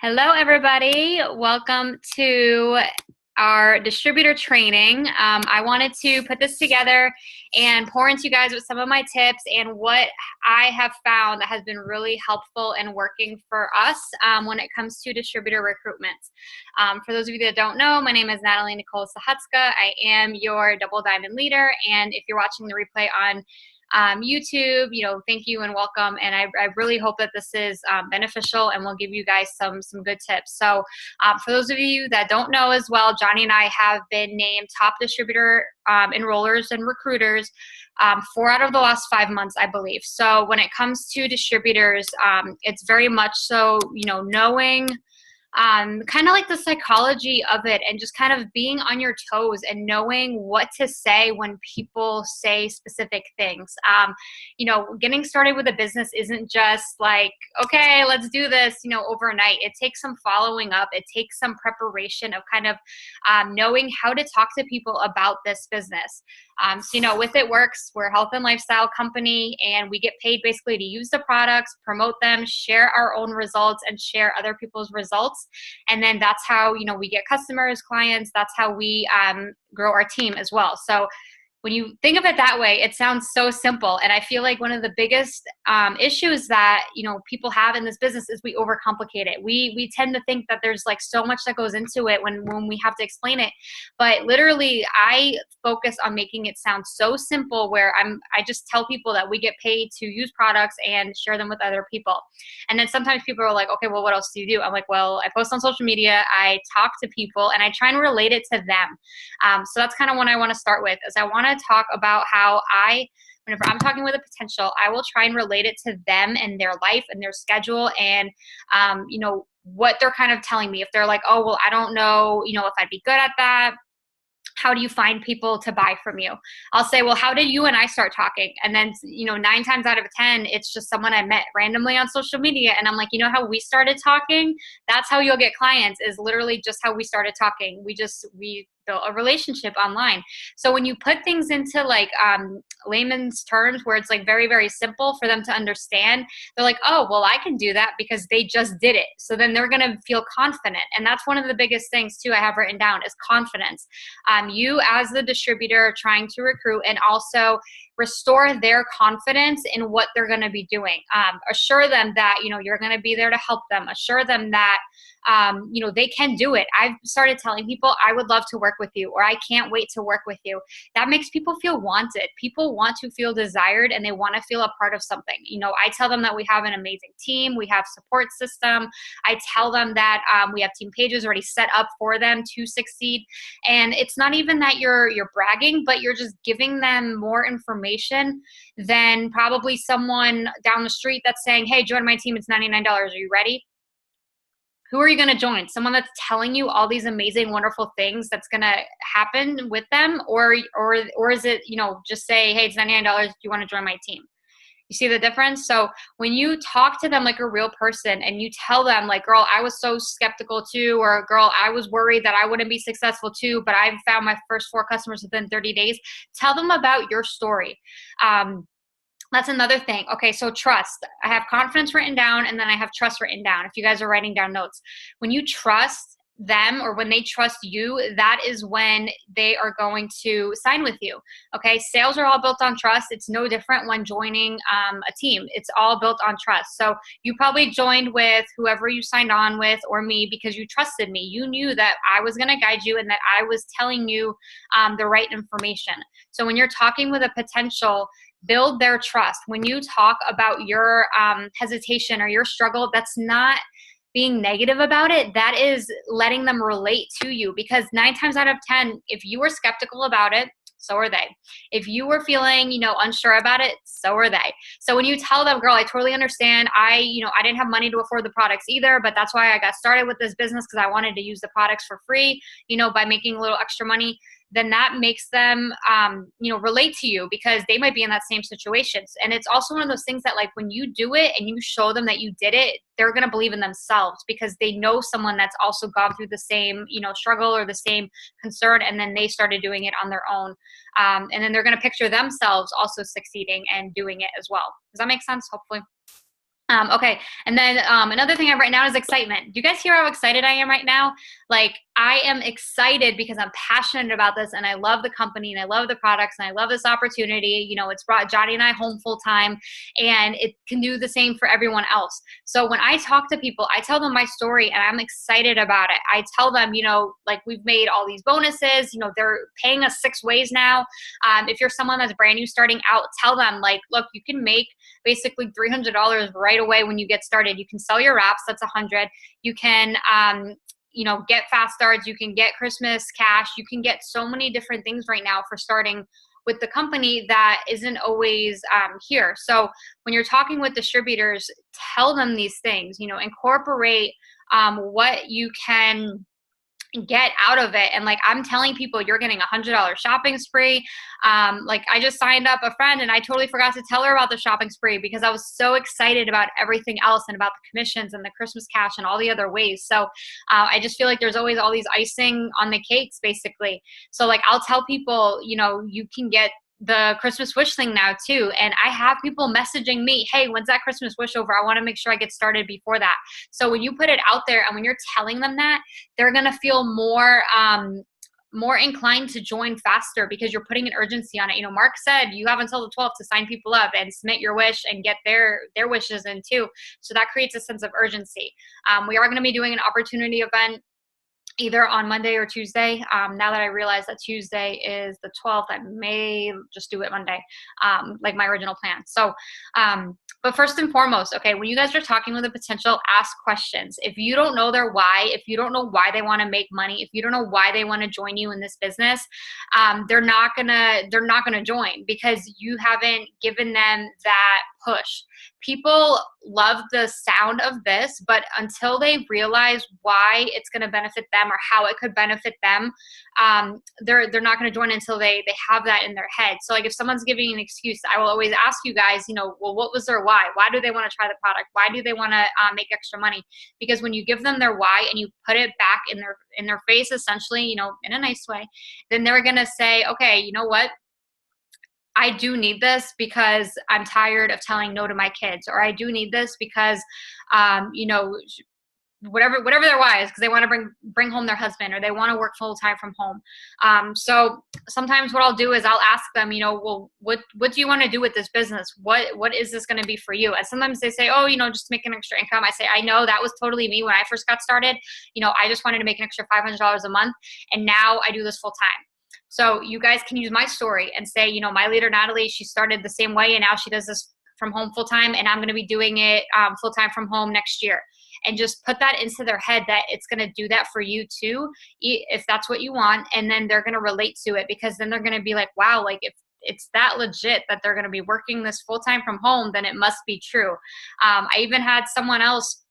Hello, everybody. Welcome to our distributor training. I wanted to put this together and pour into you guys with some of my tips and what I have found that has been really helpful and working for us when it comes to distributor recruitment. For those of you that don't know, my name is Natalie Nicole Sychocka. I am your double diamond leader, and if you're watching the replay on YouTube, thank you and welcome. And I really hope that this is beneficial and will give you guys some good tips. So for those of you that don't know as well, Johnny and I have been named top distributor enrollers and recruiters 4 out of the last 5 months, I believe. So when it comes to distributors, it's very much so, knowing kind of like the psychology of it and just kind of being on your toes and knowing what to say when people say specific things. Getting started with a business isn't just like, okay, let's do this, overnight. It takes some following up. It takes some preparation of kind of knowing how to talk to people about this business. With It Works, we're a health and lifestyle company, and we get paid basically to use the products, promote them, share our own results, and share other people's results. And then that's how, we get customers, clients. That's how we grow our team as well. So when you think of it that way, it sounds so simple. And I feel like one of the biggest issues that, people have in this business is we overcomplicate it. We tend to think that there's like so much that goes into it when we have to explain it. But literally, I focus on making it sound so simple where I just tell people that we get paid to use products and share them with other people. And then sometimes people are like, okay, well, what else do you do? I'm like, well, I post on social media, I talk to people, and I try and relate it to them. So that's kind of what I want to start with, is I want to talk about how whenever I'm talking with a potential, I will try and relate it to them and their life and their schedule and, what they're kind of telling me. If they're like, oh, well, I don't know, if I'd be good at that. How do you find people to buy from you? I'll say, well, how did you and I start talking? And then, 9 times out of 10, it's just someone I met randomly on social media. And I'm like, how we started talking? That's how you'll get clients, is literally just how we started talking. We built a relationship online. So when you put things into like layman's terms where it's like very, very simple for them to understand, they're like, oh, well, I can do that because they just did it. So then they're going to feel confident. And that's one of the biggest things too I have written down is confidence. You as the distributor trying to recruit and also restore their confidence in what they're going to be doing. Assure them that, you're going to be there to help them. Assure them that, they can do it. I've started telling people, I would love to work with you, or I can't wait to work with you. That makes people feel wanted. People want to feel desired, and they want to feel a part of something. I tell them that we have an amazing team. We have support system. I tell them that we have team pages already set up for them to succeed. And it's not even that you're bragging, but you're just giving them more information than probably someone down the street that's saying, hey, join my team. It's $99. Are you ready? Who are you going to join? Someone that's telling you all these amazing, wonderful things that's going to happen with them? Or is it, just say, hey, it's $99. Do you want to join my team? You see the difference? So when you talk to them like a real person and you tell them like, girl, I was so skeptical too, or girl, I was worried that I wouldn't be successful too, but I found my first 4 customers within 30 days. Tell them about your story. That's another thing. Okay, so trust. I have confidence written down, and then I have trust written down. If you guys are writing down notes, when you trust them or when they trust you, that is when they are going to sign with you. Okay, sales are all built on trust. It's no different when joining a team. It's all built on trust. So you probably joined with whoever you signed on with or me because you trusted me. You knew that I was going to guide you and that I was telling you the right information. So when you're talking with a potential, build their trust. When you talk about your hesitation or your struggle, that's not being negative about it. That is letting them relate to you, because 9 times out of 10, if you were skeptical about it, so are they. If you were feeling, unsure about it, so are they. So when you tell them, girl, I totally understand. I didn't have money to afford the products either, but that's why I got started with this business, because I wanted to use the products for free, by making a little extra money. Then that makes them, relate to you, because they might be in that same situation. And it's also one of those things that, like, when you do it and you show them that you did it, they're going to believe in themselves because they know someone that's also gone through the same, struggle or the same concern. And then they started doing it on their own. And then they're going to picture themselves also succeeding and doing it as well. Does that make sense? Hopefully. Okay. And then another thing I have right now is excitement. Do you guys hear how excited I am right now? Like, I am excited because I'm passionate about this, and I love the company, and I love the products, and I love this opportunity. You know, it's brought Johnny and I home full time, and it can do the same for everyone else. So when I talk to people, I tell them my story, and I'm excited about it. I tell them, you know, like, we've made all these bonuses. You know, they're paying us 6 ways now. If you're someone that's brand new starting out, tell them, like, look, you can make basically $300 right away when you get started. You can sell your wraps, that's 100. You can you know, get fast starts, you can get Christmas cash, you can get so many different things right now for starting with the company that isn't always here. So when you're talking with distributors, tell them these things, you know, incorporate what you can get out of it. And like, I'm telling people, you're getting $100 shopping spree. Like, I just signed up a friend, and I totally forgot to tell her about the shopping spree because I was so excited about everything else and about the commissions and the Christmas cash and all the other ways. So I just feel like there's always all these icing on the cakes, basically. So like, I'll tell people, you know, you can get the Christmas wish thing now too. And I have people messaging me, hey, when's that Christmas wish over? I want to make sure I get started before that. So when you put it out there and when you're telling them that, they're going to feel more inclined to join faster because you're putting an urgency on it. You know, Mark said you have until the 12th to sign people up and submit your wish and get their wishes in too. So that creates a sense of urgency. We are going to be doing an opportunity event either on Monday or Tuesday. Now that I realize that Tuesday is the 12th, I may just do it Monday, like my original plan. So, but first and foremost, okay, when you guys are talking with a potential, ask questions. If you don't know their why, if you don't know why they want to make money, if you don't know why they want to join you in this business, they're not gonna join because you haven't given them that push. People love the sound of this, but until they realize why it's going to benefit them or how it could benefit them, they're not going to join until they have that in their head. So like, if someone's giving an excuse, I will always ask you guys, you know, well, what was their why? Why do they want to try the product? Why do they want to make extra money? Because when you give them their why and you put it back in their face, essentially, you know, in a nice way, then they're going to say, okay, you know what? I do need this because I'm tired of telling no to my kids, or I do need this because, you know, whatever their why is, because they want to bring home their husband, or they want to work full time from home. So sometimes what I'll do is I'll ask them, you know, well, what do you want to do with this business? What is this going to be for you? And sometimes they say, oh, you know, just make an extra income. I say, I know that was totally me when I first got started. You know, I just wanted to make an extra $500 a month, and now I do this full time. So you guys can use my story and say, you know, my leader, Natalie, she started the same way and now she does this from home full time, and I'm going to be doing it full time from home next year. And just put that into their head that it's going to do that for you too, if that's what you want. And then they're going to relate to it, because then they're going to be like, wow, like if it's that legit that they're going to be working this full time from home, then it must be true. I even had someone else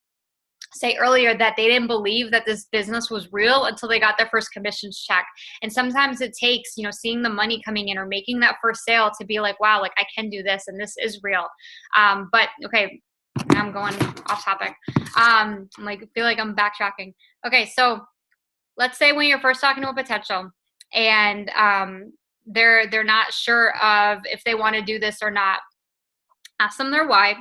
say earlier that they didn't believe that this business was real until they got their first commissions check. And sometimes it takes, you know, seeing the money coming in or making that first sale to be like, wow, like I can do this and this is real. But okay, I'm going off topic. I'm like, I feel like I'm backtracking. Okay, so let's say when you're first talking to a potential and they're not sure of if they want to do this or not, ask them their why.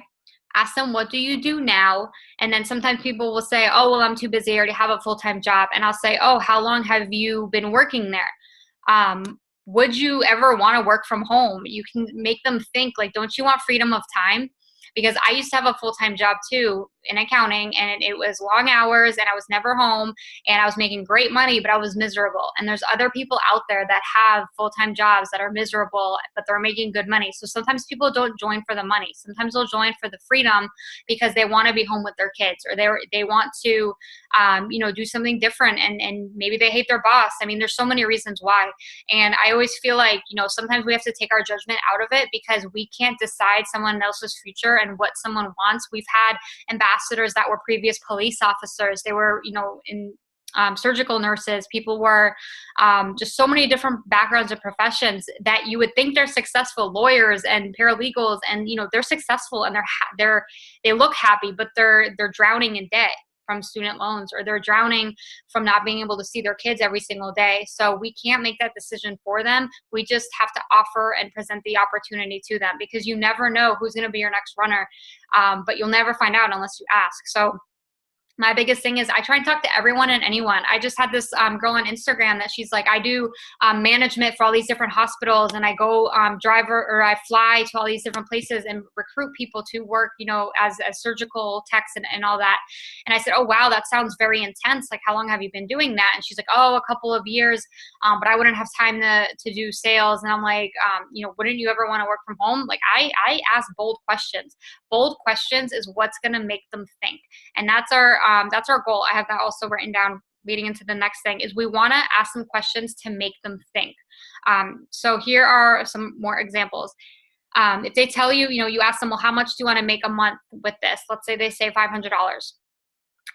Ask them, what do you do now? And then sometimes people will say, oh, well, I'm too busy. I already have a full-time job. And I'll say, oh, how long have you been working there? Would you ever want to work from home? You can make them think, like, don't you want freedom of time? Because I used to have a full-time job too in accounting, and it was long hours and I was never home and I was making great money, but I was miserable. And there's other people out there that have full-time jobs that are miserable, but they're making good money. So sometimes people don't join for the money. Sometimes they'll join for the freedom because they want to be home with their kids, or they want to, you know, do something different, and maybe they hate their boss. I mean, there's so many reasons why. And I always feel like, you know, sometimes we have to take our judgment out of it because we can't decide someone else's future and what someone wants. We've had ambassadors that were previous police officers. They were, you know, in surgical nurses. People were just so many different backgrounds and professions that you would think they're successful, lawyers and paralegals, and you know, they're successful and they look happy, but they're drowning in debt. from student loans, or they're drowning from not being able to see their kids every single day. So we can't make that decision for them. We just have to offer and present the opportunity to them, because you never know who's going to be your next runner, but you'll never find out unless you ask. So my biggest thing is I try and talk to everyone and anyone. I just had this girl on Instagram that she's like, I do management for all these different hospitals, and I go I fly to all these different places and recruit people to work, as surgical techs and all that. And I said, oh, wow, that sounds very intense. Like, how long have you been doing that? And she's like, oh, a couple of years, but I wouldn't have time to do sales. And I'm like, wouldn't you ever want to work from home? Like, I ask bold questions. Bold questions is what's going to make them think. And that's our goal. I have that also written down leading into the next thing, is we want to ask them questions to make them think. So here are some more examples. If they tell you, you ask them, well, how much do you want to make a month with this? Let's say they say $500,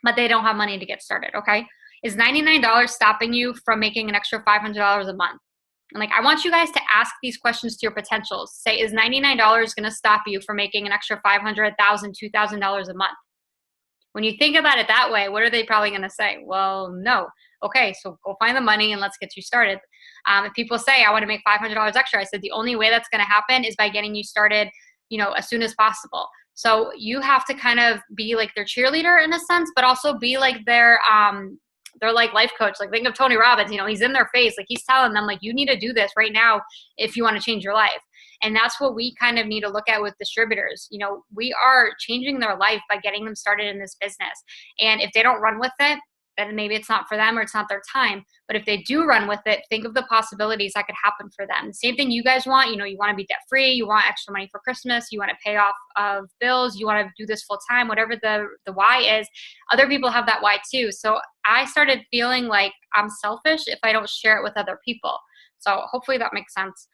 but they don't have money to get started. Okay. Is $99 stopping you from making an extra $500 a month? And like, I want you guys to ask these questions to your potentials. Say, is $99 going to stop you from making an extra $500, $1,000, $2,000 a month? When you think about it that way, what are they probably going to say? Well, no. Okay, so go find the money and let's get you started. If people say, I want to make $500 extra, I said, the only way that's going to happen is by getting you started, as soon as possible. So you have to kind of be like their cheerleader in a sense, but also be like their like life coach. Like, think of Tony Robbins, he's in their face. Like, he's telling them, like, you need to do this right now if you want to change your life. And that's what we kind of need to look at with distributors. We are changing their life by getting them started in this business. And if they don't run with it, then maybe it's not for them or it's not their time. But if they do run with it, think of the possibilities that could happen for them. Same thing you guys want. You want to be debt free. You want extra money for Christmas. You want to pay off of bills. You want to do this full time, whatever the why is. Other people have that why too. So I started feeling like I'm selfish if I don't share it with other people. So hopefully that makes sense.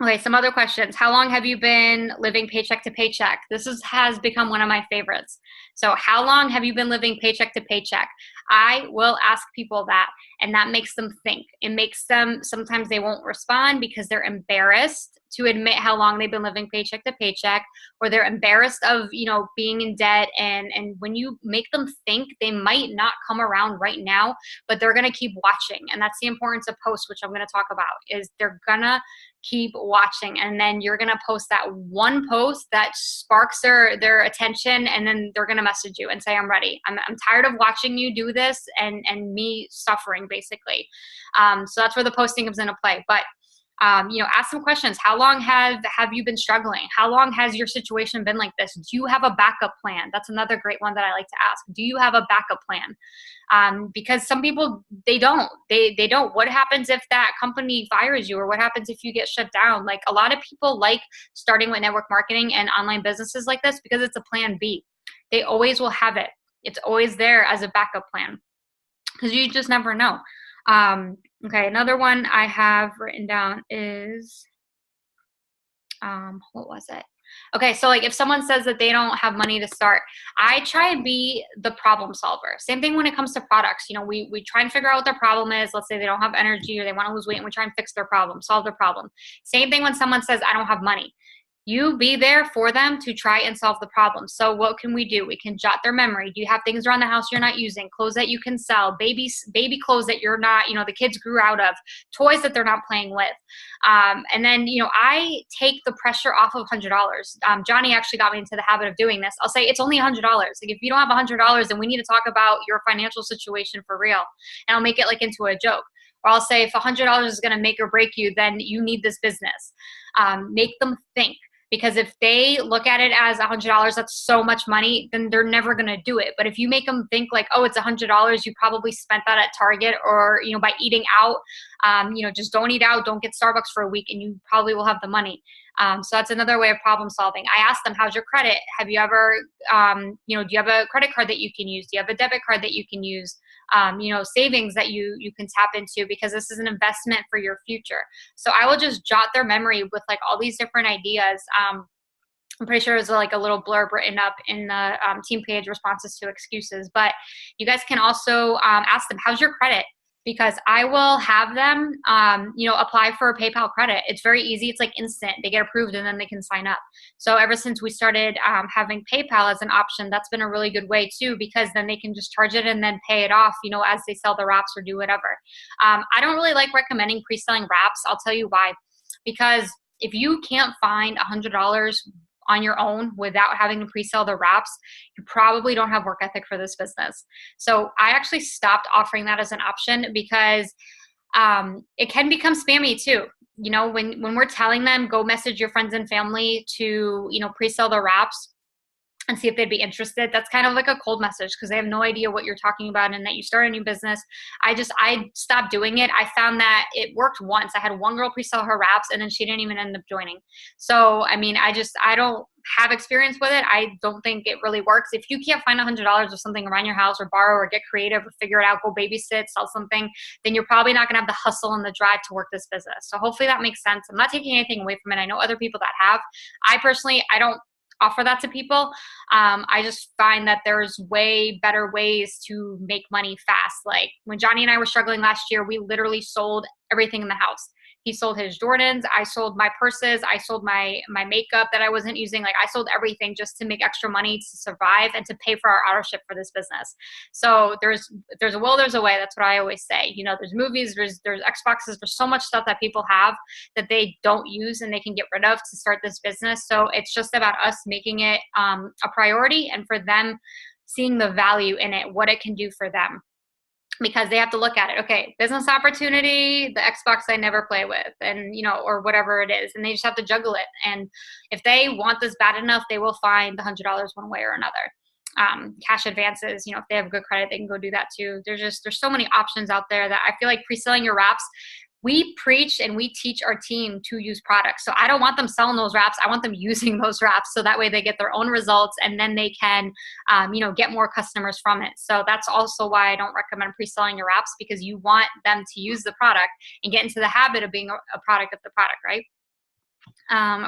Okay, some other questions. How long have you been living paycheck to paycheck? This has become one of my favorites. So how long have you been living paycheck to paycheck? I will ask people that, and that makes them think. It makes them, sometimes they won't respond because they're embarrassed to admit how long they've been living paycheck to paycheck, or they're embarrassed of, being in debt. And when you make them think, they might not come around right now, but they're going to keep watching. And that's the importance of posts, which I'm going to talk about, is they're going to keep watching. And then you're going to post that one post that sparks their attention. And then they're going to message you and say, I'm ready. I'm tired of watching you do this and me suffering, basically. So that's where the posting comes into play. But ask some questions. How long have you been struggling? How long has your situation been like this? Do you have a backup plan? That's another great one that I like to ask. Do you have a backup plan? Because some people, they don't. They don't. What happens if that company fires you, or what happens if you get shut down? Like, a lot of people like starting with network marketing and online businesses like this because it's a plan B. They always will have it. It's always there as a backup plan, because you just never know. Okay, another one I have written down is, what was it? Okay, so like if someone says that they don't have money to start, I try and be the problem solver. Same thing when it comes to products. We try and figure out what their problem is. Let's say they don't have energy or they want to lose weight, and we try and fix their problem, solve their problem. Same thing when someone says, I don't have money. You be there for them to try and solve the problem. So what can we do? We can jot their memory. Do you have things around the house you're not using? Clothes that you can sell, baby clothes that you're not, the kids grew out of, toys that they're not playing with. And then, I take the pressure off of $100. Johnny actually got me into the habit of doing this. I'll say, it's only $100. Like, if you don't have $100, then we need to talk about your financial situation for real. And I'll make it like into a joke. Or I'll say, if $100 is going to make or break you, then you need this business. Make them think. Because if they look at it as $100, that's so much money, then they're never going to do it. But if you make them think like, oh, it's $100, you probably spent that at Target, or, by eating out, just don't eat out, don't get Starbucks for a week, and you probably will have the money. So that's another way of problem solving. I ask them, how's your credit? Have you ever, do you have a credit card that you can use? Do you have a debit card that you can use? Savings that you can tap into, because this is an investment for your future. So I will just jot their memory with like all these different ideas. I'm pretty sure there's like a little blurb written up in the team page, responses to excuses. But you guys can also ask them, how's your credit? because I will have them, apply for a PayPal credit. It's very easy. It's like instant. They get approved and then they can sign up. So ever since we started having PayPal as an option, that's been a really good way too, because then they can just charge it and then pay it off, as they sell the wraps or do whatever. I don't really like recommending pre-selling wraps. I'll tell you why. Because if you can't find $100 on your own without having to pre-sell the wraps, you probably don't have work ethic for this business. So I actually stopped offering that as an option because it can become spammy too. When we're telling them, go message your friends and family to, pre-sell the wraps and see if they'd be interested. That's kind of like a cold message because they have no idea what you're talking about and that you start a new business. I stopped doing it. I found that it worked once. I had one girl pre-sell her wraps and then she didn't even end up joining. So, I don't have experience with it. I don't think it really works. If you can't find $100 or something around your house or borrow or get creative or figure it out, go babysit, sell something, then you're probably not going to have the hustle and the drive to work this business. So hopefully that makes sense. I'm not taking anything away from it. I know other people that have. I personally, I don't offer that to people. I just find that there's way better ways to make money fast. Like when Johnny and I were struggling last year, we literally sold everything in the house. He sold his Jordans. I sold my purses. I sold my makeup that I wasn't using. Like I sold everything just to make extra money to survive and to pay for our auto ship for this business. So there's a will, there's a way. That's what I always say. There's movies, there's Xboxes, there's so much stuff that people have that they don't use and they can get rid of to start this business. So it's just about us making it a priority and for them seeing the value in it, what it can do for them. Because they have to look at it. Okay, business opportunity, the Xbox I never play with, and or whatever it is, and they just have to juggle it. And if they want this bad enough, they will find the $100 one way or another. Cash advances, if they have good credit, they can go do that too. There's so many options out there that I feel like pre-selling your wraps. We preach and we teach our team to use products. So I don't want them selling those wraps. I want them using those wraps so that way they get their own results and then they can, get more customers from it. So that's also why I don't recommend pre-selling your wraps, because you want them to use the product and get into the habit of being a product of the product, right?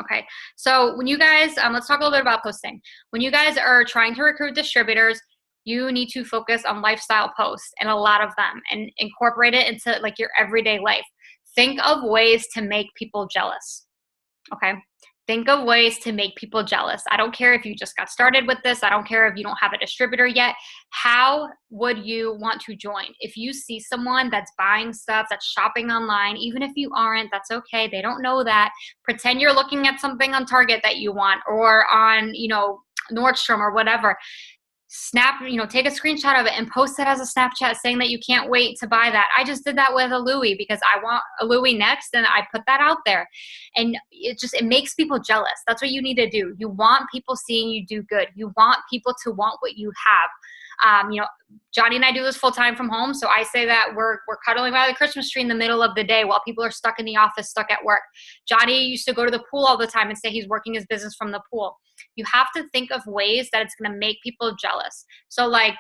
Okay, so when you guys, let's talk a little bit about posting. When you guys are trying to recruit distributors, you need to focus on lifestyle posts and a lot of them and incorporate it into like your everyday life. Think of ways to make people jealous. Okay. Think of ways to make people jealous. I don't care if you just got started with this. I don't care if you don't have a distributor yet. How would you want to join? If you see someone that's buying stuff, that's shopping online, even if you aren't, that's okay. They don't know that. Pretend you're looking at something on Target that you want or on, Nordstrom or whatever. Take a screenshot of it and post it as a Snapchat saying that you can't wait to buy that. I just did that with a Louis because I want a Louis next and I put that out there. And it makes people jealous. That's what you need to do. You want people seeing you do good. You want people to want what you have. Johnny and I do this full time from home. So I say that we're cuddling by the Christmas tree in the middle of the day while people are stuck in the office, stuck at work. Johnny used to go to the pool all the time and say he's working his business from the pool. You have to think of ways that it's going to make people jealous. So like,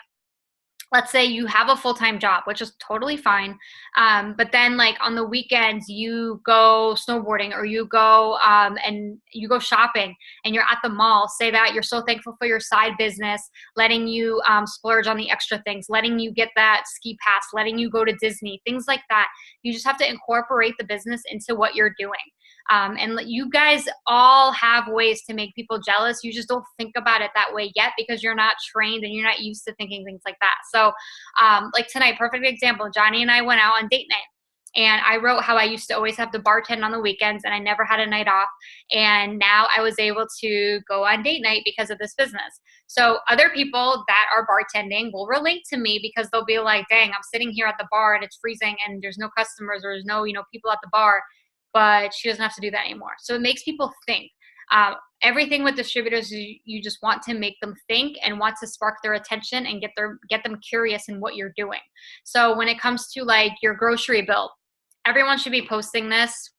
let's say you have a full-time job, which is totally fine. But then like on the weekends, you go snowboarding or you go and you go shopping and you're at the mall. Say that you're so thankful for your side business, letting you splurge on the extra things, letting you get that ski pass, letting you go to Disney, things like that. You just have to incorporate the business into what you're doing. And you guys all have ways to make people jealous. You just don't think about it that way yet because you're not trained and you're not used to thinking things like that. So like tonight, perfect example, Johnny and I went out on date night. And I wrote how I used to always have to bartend on the weekends and I never had a night off. And now I was able to go on date night because of this business. So other people that are bartending will relate to me because they'll be like, dang, I'm sitting here at the bar and it's freezing and there's no customers or there's no, people at the bar, but she doesn't have to do that anymore. So it makes people think. Everything with distributors, you just want to make them think and want to spark their attention and get them curious in what you're doing. So when it comes to like your grocery bill, everyone should be posting this.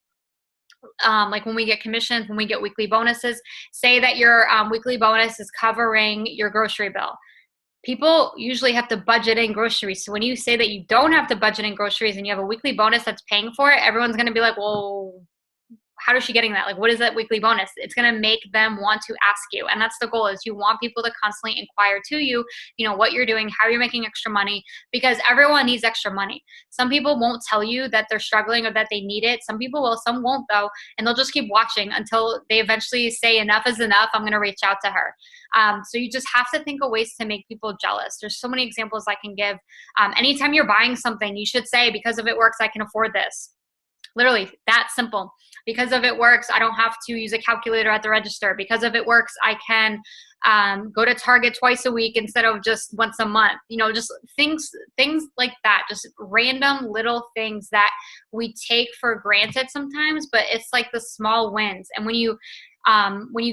Like when we get commissions, when we get weekly bonuses, say that your weekly bonus is covering your grocery bill. People usually have to budget in groceries. So when you say that you don't have to budget in groceries and you have a weekly bonus that's paying for it, everyone's going to be like, well, how is she getting that? Like, what is that weekly bonus? It's going to make them want to ask you. And that's the goal, is you want people to constantly inquire to you, what you're doing, how you're making extra money, because everyone needs extra money. Some people won't tell you that they're struggling or that they need it. Some people will, some won't though. And they'll just keep watching until they eventually say enough is enough. I'm going to reach out to her. So you just have to think of ways to make people jealous. There's so many examples I can give. Anytime you're buying something, you should say, because if it works, I can afford this. Literally that simple. Because if it works, I don't have to use a calculator at the register. Because if it works, I can go to Target twice a week instead of just once a month. Just things like that. Just random little things that we take for granted sometimes, but it's like the small wins. And when you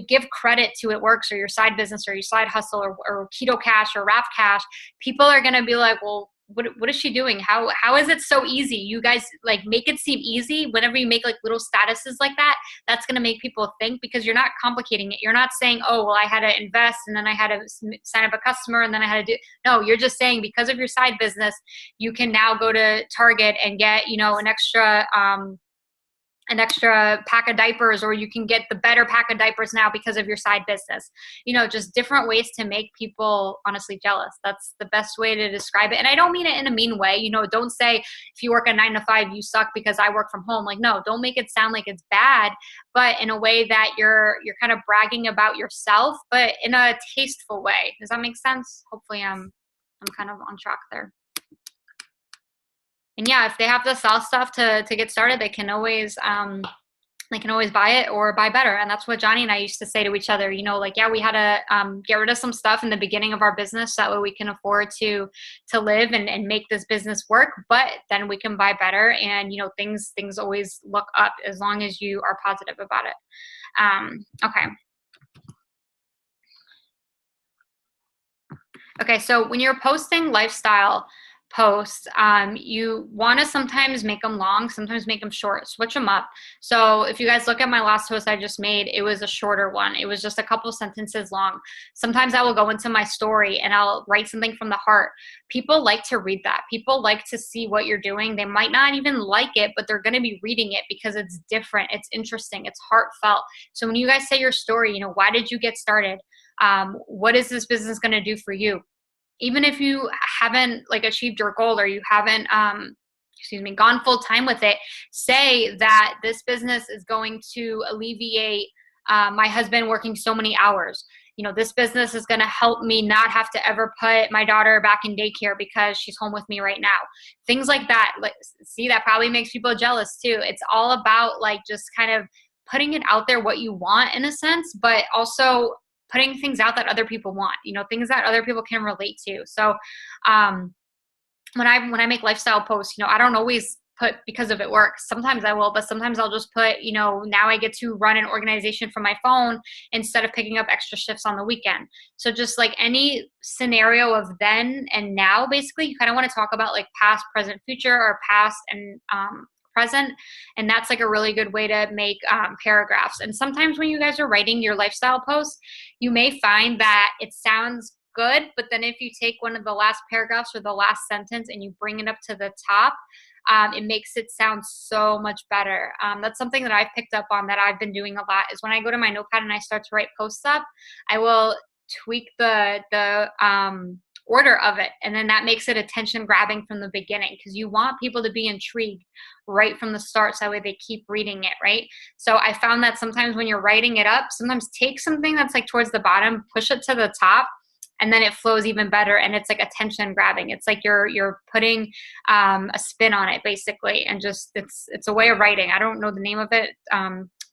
give credit to it works, or your side business or your side hustle or Keto Cash or Rap Cash, people are going to be like, well, what is she doing? How is it so easy? You guys like make it seem easy. Whenever you make like little statuses like that, that's going to make people think, because you're not complicating it. You're not saying, oh, well, I had to invest and then I had to sign up a customer and then I had to do. No, you're just saying, because of your side business, you can now go to Target and get, an extra pack of diapers, or you can get the better pack of diapers now because of your side business. Just different ways to make people honestly jealous. That's the best way to describe it. And I don't mean it in a mean way. Don't say if you work a 9 to 5, you suck because I work from home. Like, no, don't make it sound like it's bad, but in a way that you're kind of bragging about yourself, but in a tasteful way. Does that make sense? Hopefully I'm kind of on track there. And yeah, if they have to sell stuff to get started, they can always buy it or buy better. And that's what Johnny and I used to say to each other, yeah, we had to get rid of some stuff in the beginning of our business. So that way we can afford to live and make this business work, but then we can buy better. And, things always look up as long as you are positive about it. Okay. Okay. So when you're posting lifestyle posts, you want to sometimes make them long, sometimes make them short, switch them up. So if you guys look at my last post I just made, it was a shorter one. It was just a couple sentences long. Sometimes I will go into my story and I'll write something from the heart. People like to read that. People like to see what you're doing. They might not even like it, but they're going to be reading it because it's different. It's interesting. It's heartfelt. So when you guys say your story, why did you get started? What is this business going to do for you? Even if you haven't achieved your goal, or you haven't, gone full time with it, say that this business is going to alleviate my husband working so many hours. This business is going to help me not have to ever put my daughter back in daycare because she's home with me right now. Things like that. See, that probably makes people jealous too. It's all about just kind of putting it out there, what you want in a sense, but also putting things out that other people want, things that other people can relate to. So when I make lifestyle posts, I don't always put because of it works. Sometimes I will, but sometimes I'll just put, now I get to run an organization from my phone instead of picking up extra shifts on the weekend. So just like any scenario of then and now, basically, you kind of want to talk about past, present, future, or past and present. And that's a really good way to make paragraphs. And sometimes when you guys are writing your lifestyle posts, you may find that it sounds good, but then if you take one of the last paragraphs or the last sentence and you bring it up to the top, it makes it sound so much better. That's something that I've picked up on that I've been doing a lot, is when I go to my notepad and I start to write posts up, I will tweak the order of it. And then that makes it attention grabbing from the beginning, because you want people to be intrigued right from the start. So that way they keep reading it, right? So I found that sometimes when you're writing it up, sometimes take something that's towards the bottom, push it to the top, and then it flows even better. And it's attention grabbing. It's you're putting a spin on it basically. And just, it's a way of writing. I don't know the name of it.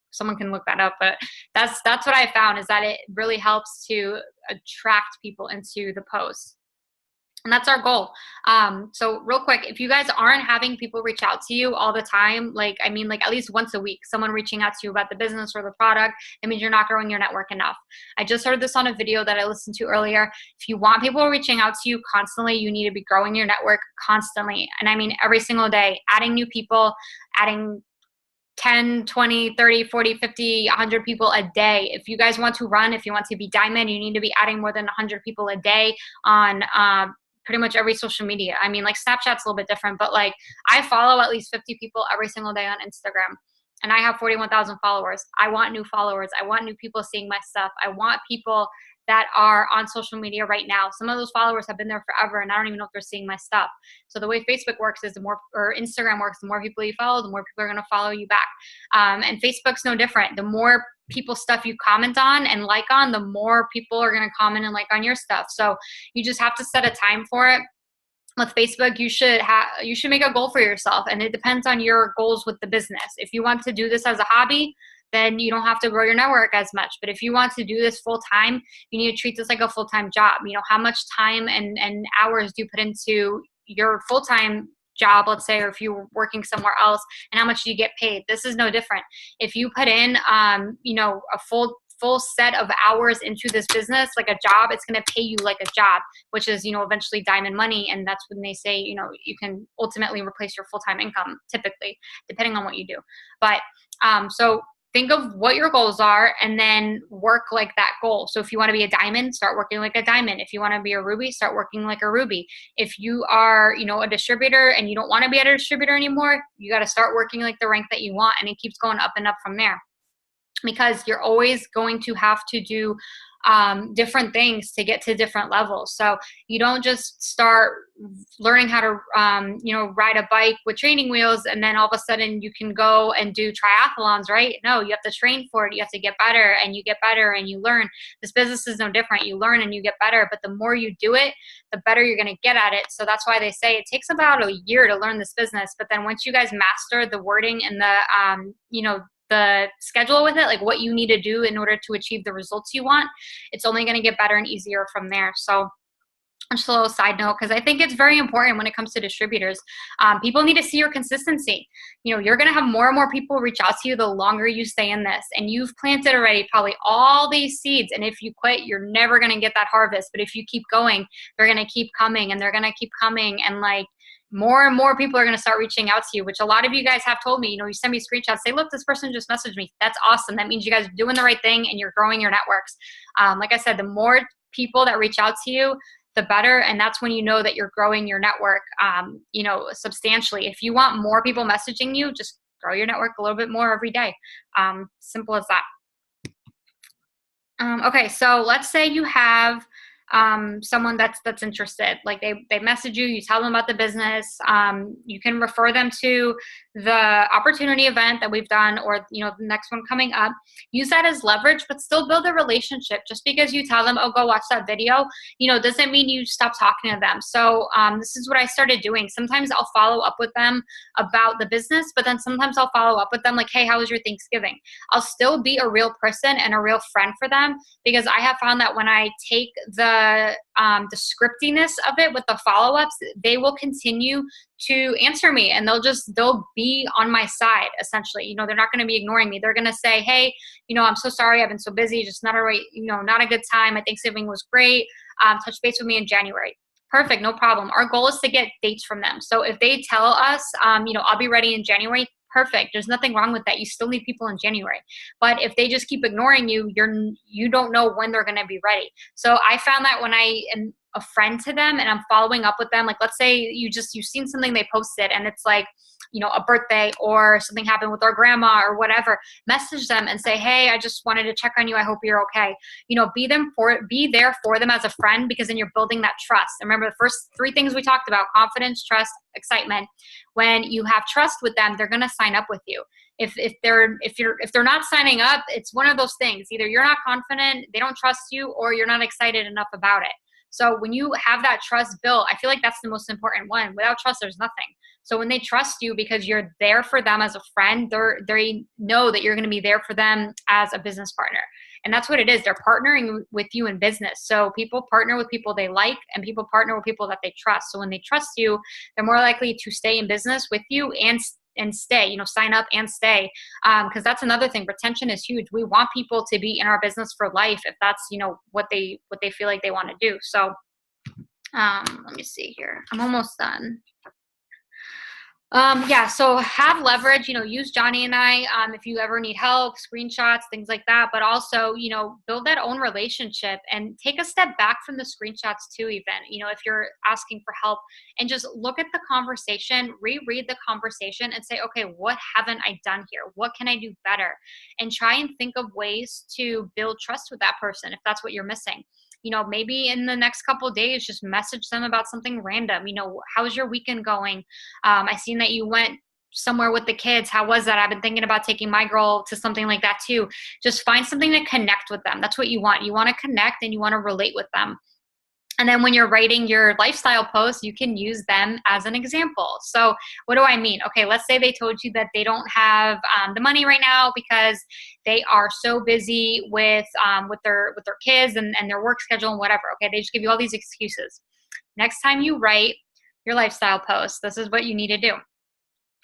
Someone can look that up, but that's what I found, is that it really helps to attract people into the post. And that's our goal. So real quick, if you guys aren't having people reach out to you all the time, at least once a week, someone reaching out to you about the business or the product, it means you're not growing your network enough. I just heard this on a video that I listened to earlier. If you want people reaching out to you constantly, you need to be growing your network constantly. And I mean, every single day, adding new people, adding 10, 20, 30, 40, 50, 100 people a day. If you guys want to run, if you want to be diamond, you need to be adding more than 100 people a day on pretty much every social media. I mean, Snapchat's a little bit different, but I follow at least 50 people every single day on Instagram. and I have 41,000 followers. I want new followers. I want new people seeing my stuff. I want people that are on social media right now. Some of those followers have been there forever, and I don't even know if they're seeing my stuff. So the way Facebook works is or Instagram works, the more people you follow, the more people are going to follow you back. And Facebook's no different. The more people stuff you comment on and like on, the more people are going to comment and like on your stuff. So you just have to set a time for it. With Facebook, you should make a goal for yourself, and it depends on your goals with the business. If you want to do this as a hobby, then you don't have to grow your network as much. But if you want to do this full time, you need to treat this like a full-time job. You know, how much time and hours do you put into your full-time job, let's say, or if you're working somewhere else, and how much do you get paid? This is no different. If you put in, you know, a full set of hours into this business, like a job, it's going to pay you like a job, which is, you know, eventually diamond money. And that's when they say, you know, you can ultimately replace your full-time income, typically, depending on what you do. But so think of what your goals are and then work like that goal. So if you want to be a diamond, start working like a diamond. If you want to be a ruby, start working like a ruby. If you are, you know, a distributor and you don't want to be a distributor anymore, you got to start working like the rank that you want, and it keeps going up and up from there. Because you're always going to have to do different things to get to different levels. So you don't just start learning how to, you know, ride a bike with training wheels and then all of a sudden you can go and do triathlons, right? No, you have to train for it. You have to get better, and you get better and you learn. This business is no different. You learn and you get better, but the more you do it, the better you're going to get at it. So that's why they say it takes about a year to learn this business. But then once you guys master the wording and the, you know, the schedule with it, like what you need to do in order to achieve the results you want, it's only going to get better and easier from there. So just a little side note, because I think it's very important when it comes to distributors. People need to see your consistency. You know, you're going to have more and more people reach out to you the longer you stay in this, and you've planted already probably all these seeds. And if you quit, you're never going to get that harvest. But if you keep going, they're going to keep coming, and they're going to keep coming. And like, more and more people are going to start reaching out to you, which a lot of you guys have told me. You know, you send me screenshots, say, look, this person just messaged me. That's awesome. That means you guys are doing the right thing and you're growing your networks. Like I said, the more people that reach out to you, the better. And that's when you know that you're growing your network, you know, substantially. If you want more people messaging you, just grow your network a little bit more every day. Simple as that. Okay, so let's say you have someone that's interested. Like they message you, you tell them about the business. You can refer them to the opportunity event that we've done, or, you know, the next one coming up. Use that as leverage, but still build a relationship. Just because you tell them, oh, go watch that video, you know, doesn't mean you stop talking to them. So this is what I started doing. Sometimes I'll follow up with them about the business, but then sometimes I'll follow up with them like, hey, how was your Thanksgiving? I'll still be a real person and a real friend for them, because I have found that when I take the scriptiness of it with the follow-ups, they will continue to answer me, and they'll be on my side, essentially. You know, they're not going to be ignoring me. They're going to say, hey, you know, I'm so sorry, I've been so busy, just not a good time. My Thanksgiving was great. Touch base with me in January. Perfect, no problem. Our goal is to get dates from them. So if they tell us, you know, I'll be ready in January, perfect. There's nothing wrong with that. You still need people in January. But if they just keep ignoring you, you don't know when they're going to be ready. So I found that when I am a friend to them and I'm following up with them, like let's say you've seen something they posted and it's like, you know, a birthday or something happened with our grandma or whatever, message them and say, hey, I just wanted to check on you. I hope you're okay. You know, be there for them as a friend, because then you're building that trust. And remember the first three things we talked about: confidence, trust, excitement. When you have trust with them, they're going to sign up with you. If they're not signing up, it's one of those things. Either you're not confident, they don't trust you, or you're not excited enough about it. So when you have that trust built, I feel like that's the most important one. Without trust, there's nothing. So when they trust you because you're there for them as a friend, they know that you're going to be there for them as a business partner. And that's what it is. They're partnering with you in business. So people partner with people they like, and people partner with people that they trust. So when they trust you, they're more likely to stay in business with you and stay, you know, sign up and stay. Because that's another thing. Retention is huge. We want people to be in our business for life if that's, you know, what they feel like they want to do. So let me see here. I'm almost done. Yeah, so have leverage, use Johnny and I, if you ever need help, screenshots, things like that, but also, build that own relationship and take a step back from the screenshots too, even, if you're asking for help, and just look at the conversation, reread the conversation and say, okay, what haven't I done here? What can I do better? And try and think of ways to build trust with that person if that's what you're missing. Maybe in the next couple of days, just message them about something random. How's your weekend going? I seen that you went somewhere with the kids. How was that? I've been thinking about taking my girl to something like that too. Just find something to connect with them. That's what you want. You want to connect and you want to relate with them. And then when you're writing your lifestyle posts, you can use them as an example. So what do I mean? Okay, let's say they told you that they don't have the money right now because they are so busy with their kids and their work schedule and whatever. Okay, they just give you all these excuses. Next time you write your lifestyle post, this is what you need to do.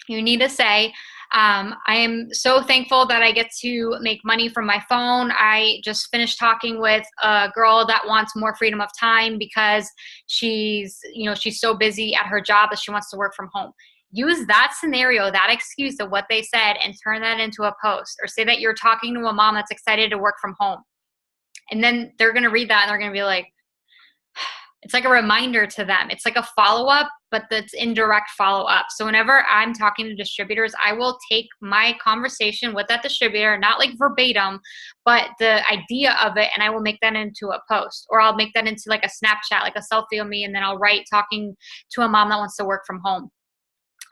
You need to say, I am so thankful that I get to make money from my phone. I just finished talking with a girl that wants more freedom of time because she's so busy at her job that she wants to work from home. Use that scenario, that excuse of what they said, and turn that into a post. Or say that you're talking to a mom that's excited to work from home. And then they're going to read that and they're going to be like, it's like a reminder to them. It's like a follow-up, but that's indirect follow-up. So whenever I'm talking to distributors, I will take my conversation with that distributor, not like verbatim, but the idea of it, and I will make that into a post, or I'll make that into like a Snapchat, like a selfie of me, and then I'll write talking to a mom that wants to work from home.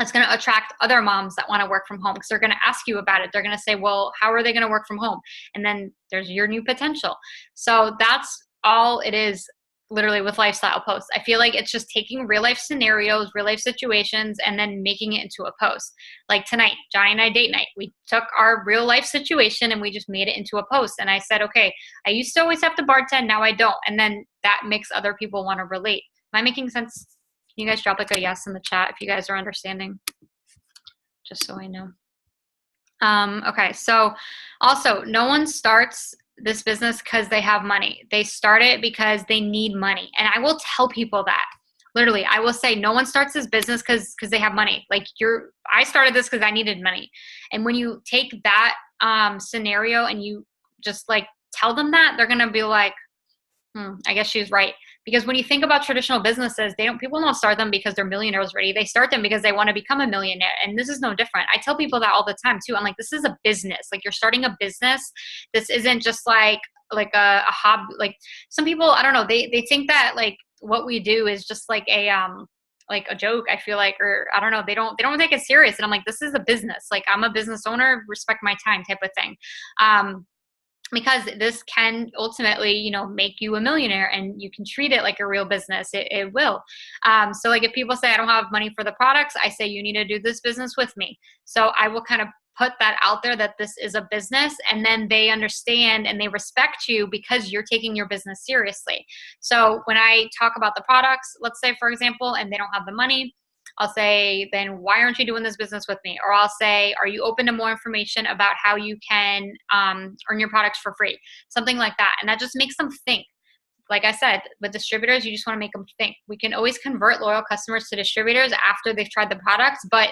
It's going to attract other moms that want to work from home because they're going to ask you about it. They're going to say, well, how are they going to work from home? And then there's your new potential. So that's all it is. Literally with lifestyle posts, I feel like it's just taking real life scenarios, real life situations, and then making it into a post. Like tonight, Johnny and I date night. We took our real life situation and we just made it into a post. And I said, okay, I used to always have to bartend, now I don't. And then that makes other people want to relate. Am I making sense? Can you guys drop like a yes in the chat if you guys are understanding? Just so I know. Okay, so also, no one starts this business because they have money. They start it because they need money. And I will tell people that. Literally, I will say no one starts this business because they have money. Like I started this because I needed money. And when you take that scenario and you just like tell them that, they're gonna be like, I guess she's right. Because when you think about traditional businesses, people don't start them because they're millionaires already. They start them because they want to become a millionaire. And this is no different. I tell people that all the time too. I'm like, this is a business. Like, you're starting a business. This isn't just like a hobby. Like, some people, I don't know, they think that like what we do is just like a joke, I feel like, or I don't know, they don't take it serious. And I'm like, this is a business. Like, I'm a business owner, respect my time type of thing. Because this can ultimately, make you a millionaire, and you can treat it like a real business. It will. So like if people say, I don't have money for the products, I say, you need to do this business with me. So I will kind of put that out there that this is a business, and then they understand and they respect you because you're taking your business seriously. So when I talk about the products, let's say, for example, and they don't have the money, I'll say, then why aren't you doing this business with me? Or I'll say, are you open to more information about how you can earn your products for free? Something like that. And that just makes them think. Like I said, with distributors, you just want to make them think. We can always convert loyal customers to distributors after they've tried the products, but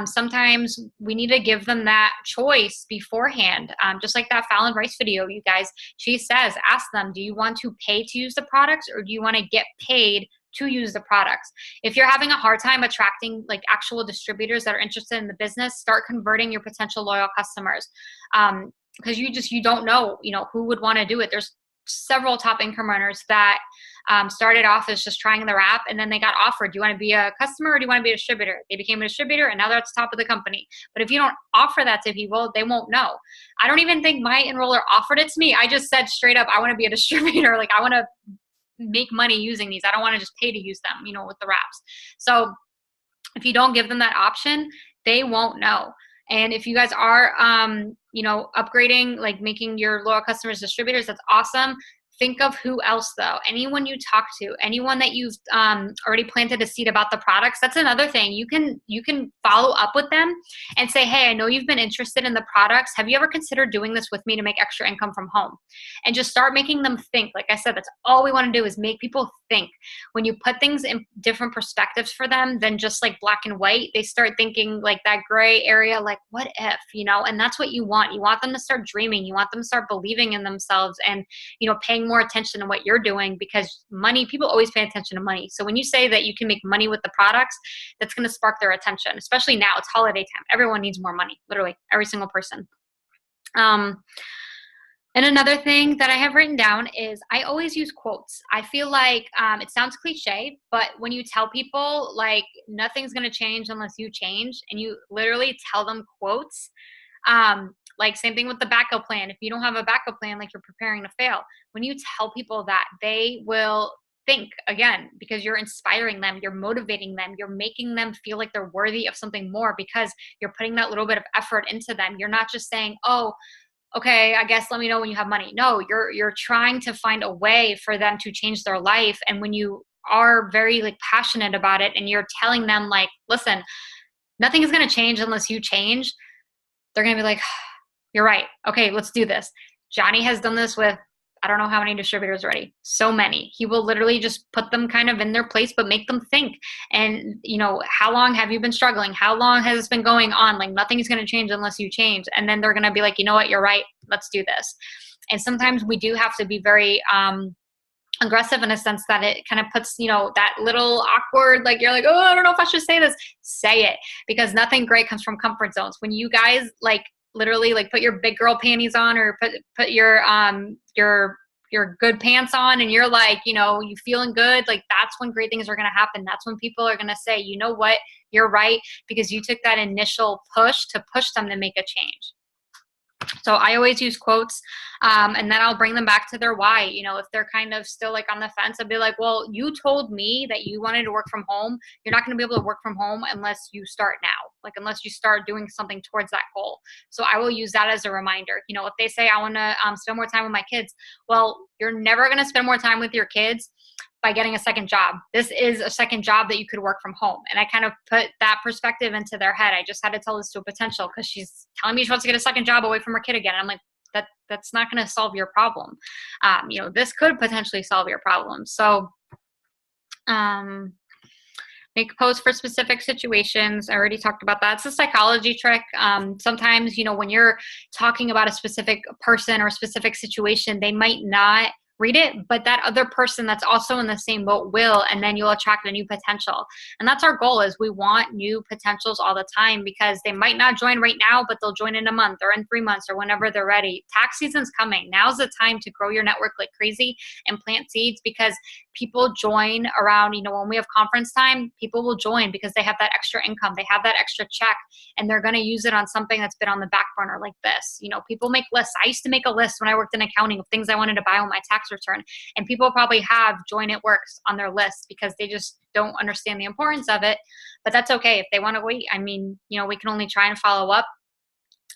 sometimes we need to give them that choice beforehand. Just like that Fallon Rice video, you guys, she says, ask them, do you want to pay to use the products, or do you want to get paid to use the products? If you're having a hard time attracting like actual distributors that are interested in the business, start converting your potential loyal customers. Because you don't know, who would want to do it. There's several top income earners that started off as just trying their app, and then they got offered, do you want to be a customer or do you want to be a distributor? They became a distributor, and now they're at the top of the company. But if you don't offer that to people, they won't know. I don't even think my enroller offered it to me. I just said straight up, I want to be a distributor. Like, I want to make money using these. I don't want to just pay to use them, with the wraps. So if you don't give them that option, they won't know. And if you guys are, upgrading, like making your loyal customers distributors, that's awesome. Think of who else though. Anyone you talk to, anyone that you've already planted a seed about the products. That's another thing. You can follow up with them and say, hey, I know you've been interested in the products. Have you ever considered doing this with me to make extra income from home? And just start making them think. Like I said, that's all we want to do is make people think. When you put things in different perspectives for them than just like black and white, they start thinking like that gray area, like what if, and that's what you want. You want them to start dreaming. You want them to start believing in themselves and, paying more attention to what you're doing, because money, people always pay attention to money. So when you say that you can make money with the products, that's going to spark their attention, especially now. It's holiday time. Everyone needs more money, literally every single person. And another thing that I have written down is I always use quotes. I feel like it sounds cliche, but when you tell people like nothing's going to change unless you change, and you literally tell them quotes, like same thing with the backup plan. If you don't have a backup plan, like you're preparing to fail. When you tell people that, they will think again, because you're inspiring them, you're motivating them, you're making them feel like they're worthy of something more because you're putting that little bit of effort into them. You're not just saying, oh, okay, I guess let me know when you have money. No, you're trying to find a way for them to change their life. And when you are very like passionate about it and you're telling them like, listen, nothing is going to change unless you change, they're going to be like, you're right. Okay, let's do this. Johnny has done this with, I don't know how many distributors already. So many. He will literally just put them kind of in their place, but make them think. And, how long have you been struggling? How long has this been going on? Like nothing is going to change unless you change. And then they're going to be like, you know what? You're right. Let's do this. And sometimes we do have to be very, aggressive in a sense that it kind of puts, that little awkward, like you're like, oh, I don't know if I should say this. Say it, because nothing great comes from comfort zones. When you guys like literally like put your big girl panties on, or put your good pants on, and you're like, you feeling good, like that's when great things are going to happen. That's when people are going to say, you know what, you're right, because you took that initial push to push them to make a change. So I always use quotes, and then I'll bring them back to their why. If they're kind of still like on the fence, I'll be like, well, you told me that you wanted to work from home. You're not going to be able to work from home unless you start now, like unless you start doing something towards that goal. So I will use that as a reminder. If they say I want to spend more time with my kids, well, you're never going to spend more time with your kids by getting a second job. This is a second job that you could work from home. And I kind of put that perspective into their head. I just had to tell this to a potential, because she's telling me she wants to get a second job away from her kid again. And I'm like, that's not going to solve your problem. This could potentially solve your problem. So make posts for specific situations. I already talked about that. It's a psychology trick. Sometimes, when you're talking about a specific person or a specific situation, they might not read it, but that other person that's also in the same boat will, and then you'll attract a new potential. And that's our goal, is we want new potentials all the time, because they might not join right now, but they'll join in a month or in 3 months or whenever they're ready. Tax season's coming. Now's the time to grow your network like crazy and plant seeds, because people join around, when we have conference time, people will join because they have that extra income. They have that extra check, and they're going to use it on something that's been on the back burner like this. People make lists. I used to make a list when I worked in accounting of things I wanted to buy on my tax return. And people probably have Join It Works on their list because they just don't understand the importance of it. But that's okay if they want to wait. I mean, we can only try and follow up.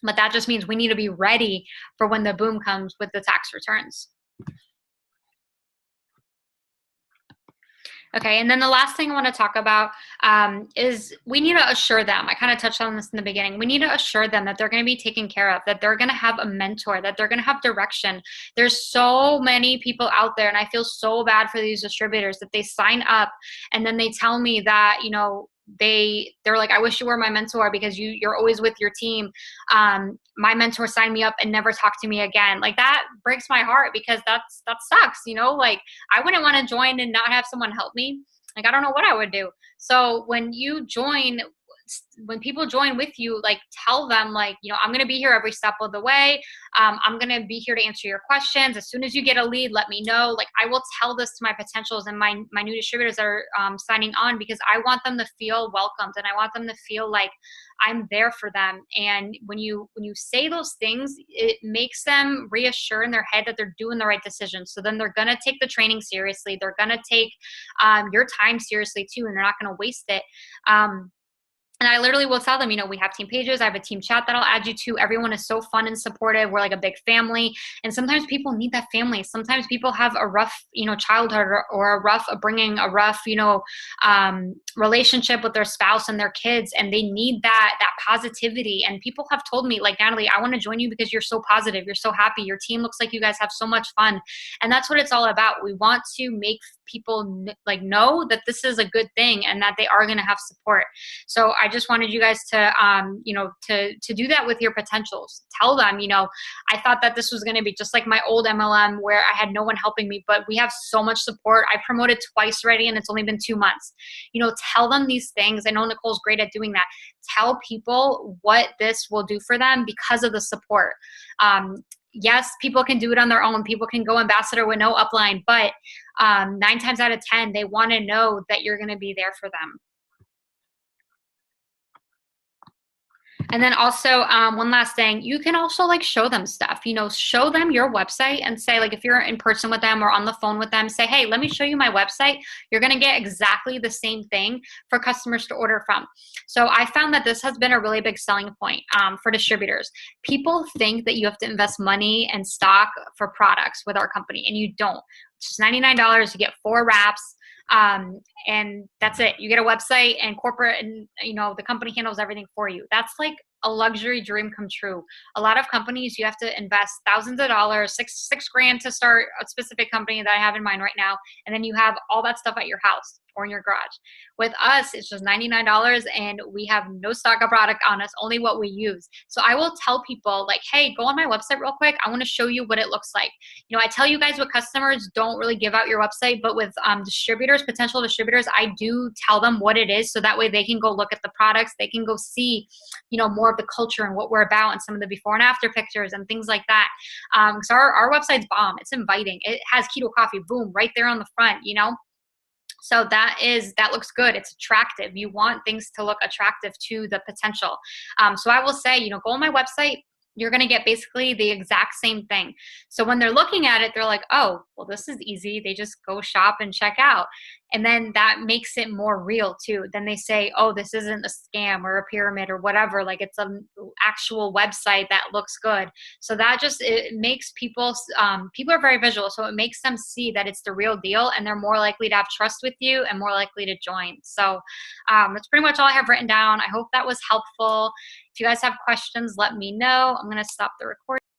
But that just means we need to be ready for when the boom comes with the tax returns. Okay, and then the last thing I want to talk about is we need to assure them. I kind of touched on this in the beginning. We need to assure them that they're going to be taken care of, that they're going to have a mentor, that they're going to have direction. There's so many people out there, and I feel so bad for these distributors that they sign up and then they tell me that, they're like, I wish you were my mentor because you're always with your team. My mentor signed me up and never talked to me again. Like that breaks my heart, because that sucks. Like I wouldn't want to join and not have someone help me. Like I don't know what I would do. So when people join with you, like tell them like, I'm going to be here every step of the way. I'm going to be here to answer your questions. As soon as you get a lead, let me know. Like I will tell this to my potentials and my new distributors that are signing on, because I want them to feel welcomed, and I want them to feel like I'm there for them. And when you say those things, it makes them reassure in their head that they're doing the right decision. So then they're going to take the training seriously. They're going to take your time seriously too, and they're not going to waste it. And I literally will tell them, we have team pages. I have a team chat that I'll add you to. Everyone is so fun and supportive. We're like a big family. And sometimes people need that family. Sometimes people have a rough, childhood, or bringing a rough, relationship with their spouse and their kids. And they need that positivity. And people have told me, like, Natalie, I want to join you because you're so positive. You're so happy. Your team looks like you guys have so much fun. And that's what it's all about. We want to make people know that this is a good thing and that they are going to have support. So I just wanted you guys to, to do that with your potentials. Tell them, I thought that this was going to be just like my old MLM where I had no one helping me, but we have so much support. I promoted twice already and it's only been 2 months. Tell them these things. I know Nicole's great at doing that. Tell people what this will do for them because of the support. Yes, people can do it on their own. People can go ambassador with no upline, but 9 times out of 10, they want to know that you're going to be there for them. And then also, one last thing, you can also like show them stuff, show them your website and say, like, if you're in person with them or on the phone with them, say, hey, let me show you my website. You're going to get exactly the same thing for customers to order from. So I found that this has been a really big selling point for distributors. People think that you have to invest money and stock for products with our company, and you don't. It's just $99. You get 4 wraps. And that's it. You get a website and corporate, and the company handles everything for you. That's like a luxury dream come true. A lot of companies, you have to invest thousands of dollars, six grand to start a specific company that I have in mind right now. And then you have all that stuff at your house or in your garage. With us, it's just $99 and we have no stock of product on us, only what we use. So I will tell people, like, hey, go on my website real quick. I want to show you what it looks like. I tell you guys with customers, don't really give out your website, but with distributors, potential distributors, I do tell them what it is so that way they can go look at the products. They can go see, more of the culture and what we're about and some of the before and after pictures and things like that. So our website's bomb. It's inviting. It has keto coffee, boom, right there on the front, So that looks good. It's attractive. You want things to look attractive to the potential. So I will say, go on my website. You're going to get basically the exact same thing. So when they're looking at it, they're like, oh, well, this is easy. They just go shop and check out. And then that makes it more real too. Then they say, oh, this isn't a scam or a pyramid or whatever. Like, it's an actual website that looks good. So that it makes people are very visual. So it makes them see that it's the real deal, and they're more likely to have trust with you and more likely to join. So that's pretty much all I have written down. I hope that was helpful. If you guys have questions, let me know. I'm going to stop the recording.